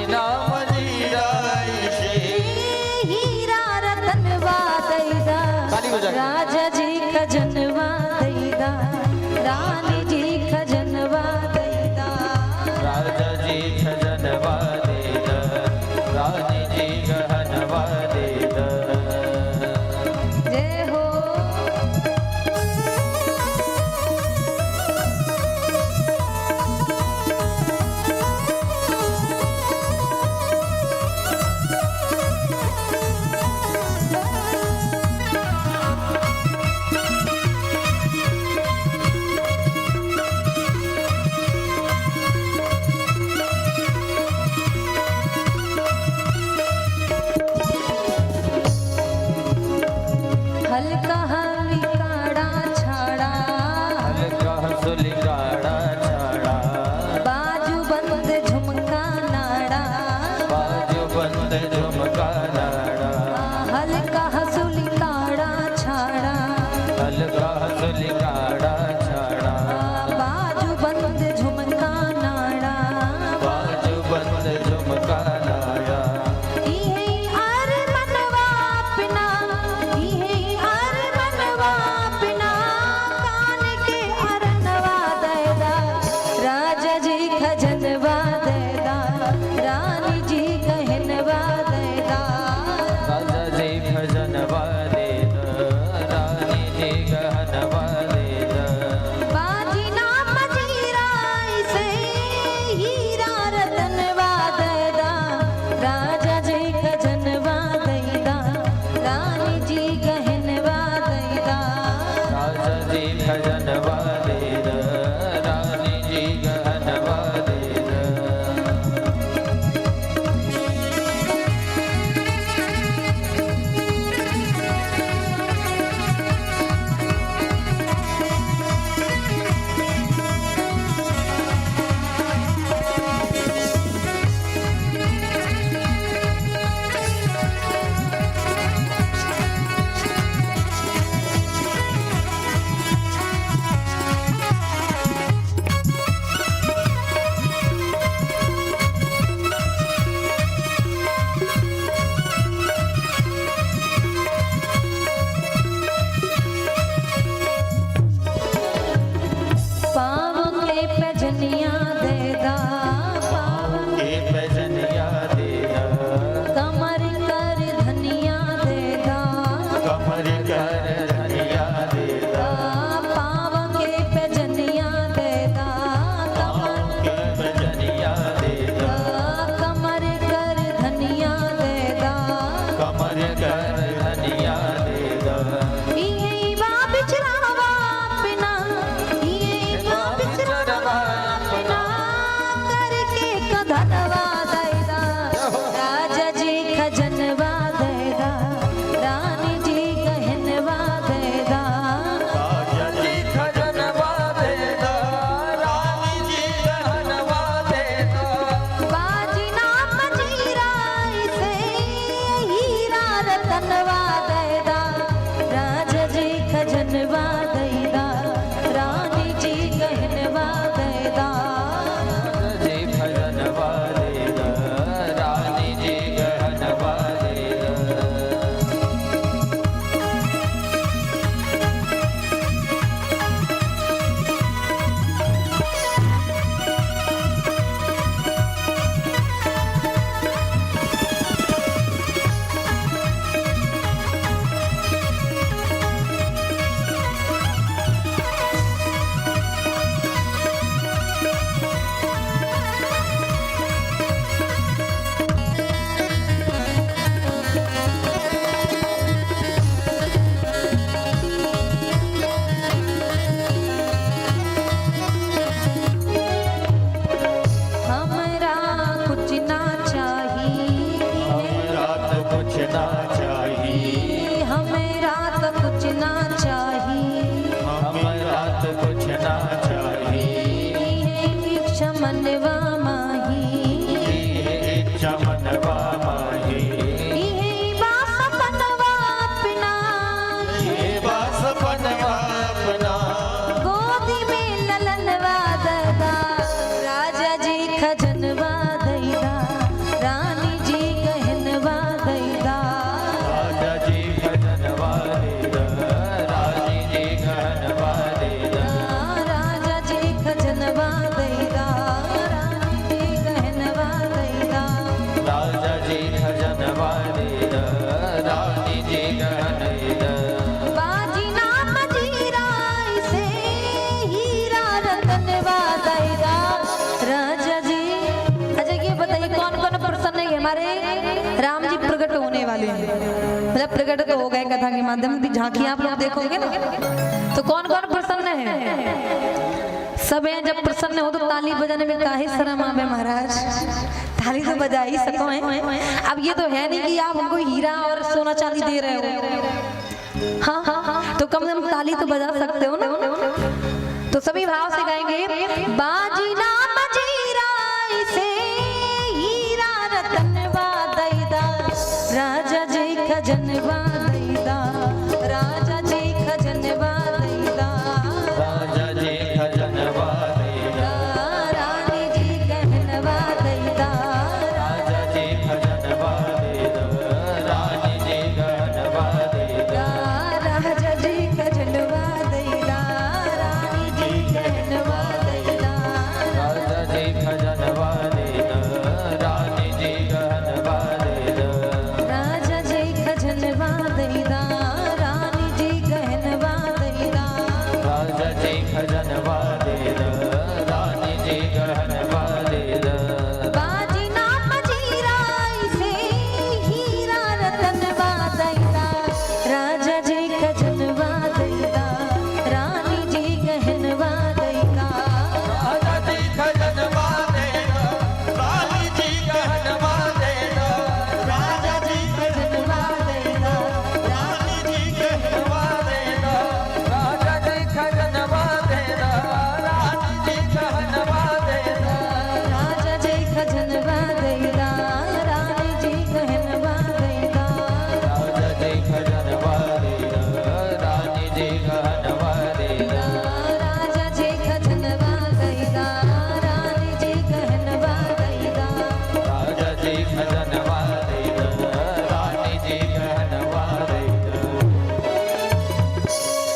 बिना मजीराई से हीरा रतनवा दैदा राजा जी खजनवा दैदा रानी जी खजनवा दैदा राजा जी खजनवा देदा रानी जी गहनवा देदा जय हो हल्का हलिकाड़ा छाड़ा हल्का हसुलिकाड़ा छाड़ा बाजू बंद झुमका नाड़ा बाजू बंद झुमका नाड़ा हल्का हसुलिकाड़ा छाड़ा हल्का हसुलिकाड़ा छाड़ा बाजू बंद झुमका नाड़ा बाजू बंद झुमका नाड़ा इहे आर मनवा पिना इहे आर मनवा पिना कान के अरनवा दैदा राजा जी खजनवा दैदा रानी जी गहनवा दैदा राजा जी खजनवा देदा रानी जी गहनवा देदा बाजी नाम मजीराई से हीरा रतनवा दैदा राजा जी खजनवा दैदा रानी जी गहनवा दैदा राजा जी खजनवा देदा रानी जी गहनवा देदा पाँव के पैजनिया दैदा के पैजनिया देदा कमर कर धनिया दैदा कमर कर धनिया देदा पाँव के पैजनिया दैदा के पैजनिया देदा कमर कर धनिया दैदा कमर कर धनिया देदा इहे बा बिचरावा पिना इहे बा बिचरावा पिना करके कधनवा दैदा राजा जी खजनवा दैदा रानी जी गहनवा दैदा राजा जी खजनवा देदा रानी जी गहनवा देदा बाजी नाम मजीराई से हीरा रतनवा दैदा राजा जी खजनवा दैदा रानी जी गहनवा दैदा जी खजनवा देदा रानी जी गहनवा देदा हमरा कुछ ना चाहिए हमरा तो कुछ ना चाहिए हमरा तो कुछ ना चाहिए हमरा तो कुछ ना चाहिए इच्छा मनवा माही इच्छा मनवा माही इहे बा सपनवा अपना ये बस बनवा अपना गोदी में ललनवा दैदा राजा जी खजनवा दैदा हमारे राम जी प्रकट होने वाले हैं, मतलब प्रकट तो हो गए कथा के माध्यम से, झांकी आप लोग देखोगे ना, तो कौन कौन प्रसन्न है? सब हैं। जब प्रसन्न हो तो ताली बजाने में काहे शर्म आवे महाराज, ताली तो बजा ही सको हैं। अब ये तो है नहीं कि आप हमको हीरा और सोना चांदी दे रहे हो, हाँ हाँ, तो कम से कम ताली तो बजा सकते हो ना। तो सभी भाव से गाएंगे, बाजी